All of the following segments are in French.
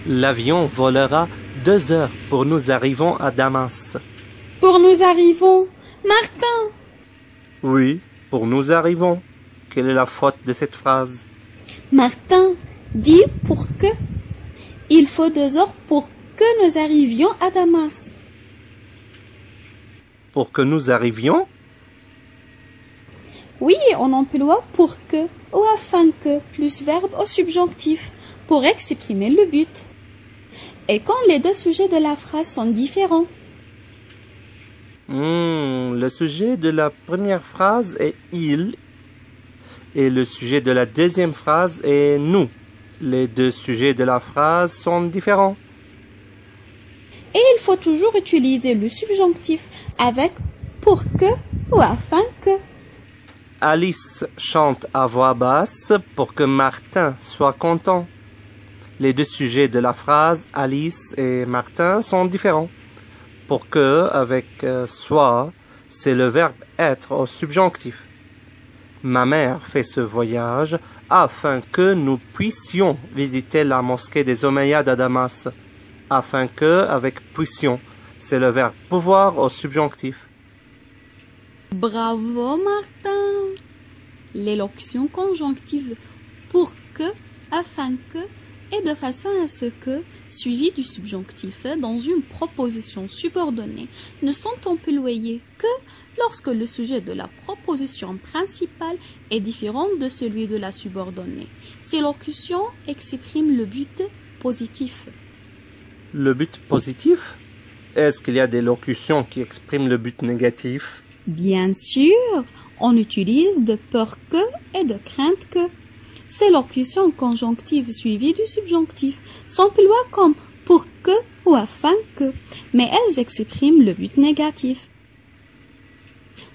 L'avion volera 2 heures pour nous arrivons à Damas. Pour nous arrivons. Martin! Oui, pour nous arrivons. Quelle est la faute de cette phrase? Martin, dis pour que. Il faut 2 heures pour que nous arrivions à Damas. Pour que nous arrivions? Oui, on emploie pour que ou afin que plus verbe au subjonctif pour exprimer le but. Et quand les deux sujets de la phrase sont différents? Le sujet de la première phrase est il et le sujet de la deuxième phrase est nous. Les deux sujets de la phrase sont différents. Et il faut toujours utiliser le subjonctif avec pour que ou afin que. Alice chante à voix basse pour que Martin soit content. Les deux sujets de la phrase Alice et Martin sont différents. Pour que avec soit, c'est le verbe être au subjonctif. Ma mère fait ce voyage afin que nous puissions visiter la mosquée des Omeyyades à Damas. Afin que avec puissions, c'est le verbe pouvoir au subjonctif. Bravo Martin! L'élocution conjonctive pour que, afin que et de façon à ce que, suivi du subjonctif dans une proposition subordonnée, ne sont employés que lorsque le sujet de la proposition principale est différent de celui de la subordonnée. Ces locutions expriment le but positif. Le but positif? Est-ce qu'il y a des locutions qui expriment le but négatif? Bien sûr, on utilise de peur que et de crainte que. Ces locutions conjonctives suivies du subjonctif s'emploient comme pour que ou afin que, mais elles expriment le but négatif.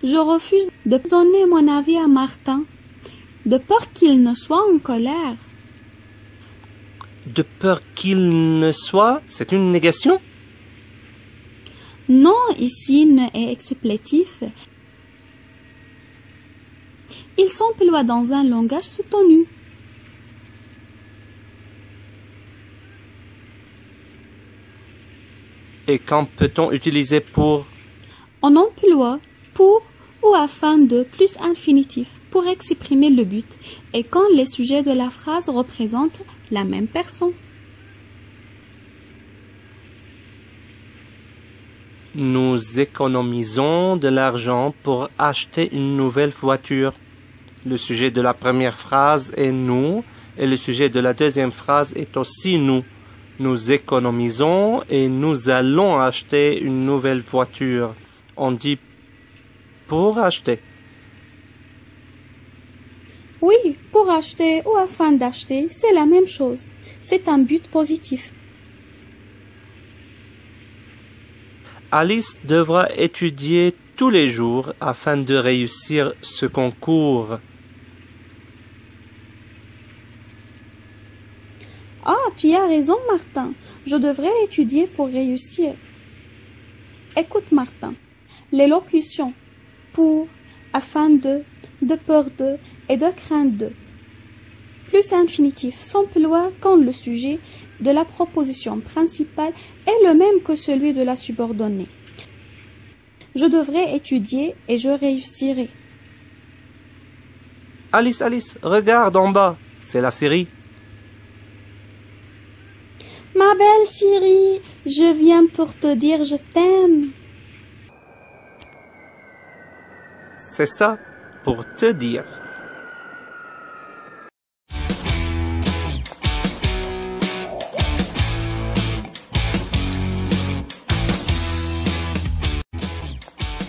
Je refuse de donner mon avis à Martin, de peur qu'il ne soit en colère. De peur qu'il ne soit, c'est une négation? Non, ici ne est explétif. Il s'emploie dans un langage soutenu. Et quand peut-on utiliser pour? On emploie pour ou afin de plus infinitif pour exprimer le but et quand les sujets de la phrase représentent la même personne. Nous économisons de l'argent pour acheter une nouvelle voiture. Le sujet de la première phrase est nous et le sujet de la deuxième phrase est aussi nous. Nous économisons et nous allons acheter une nouvelle voiture. On dit pour acheter. Oui, pour acheter ou afin d'acheter, c'est la même chose. C'est un but positif. Alice devra étudier tous les jours afin de réussir ce concours. Ah, tu as raison, Martin. Je devrais étudier pour réussir. Écoute, Martin. L'élocution pour, afin de peur de et de crainte de, plus infinitif, s'emploie quand le sujet de la proposition principale est le même que celui de la subordonnée. Je devrais étudier et je réussirai. Alice, regarde en bas. C'est la série. Ma belle Siri, je viens pour te dire je t'aime. C'est ça, pour te dire.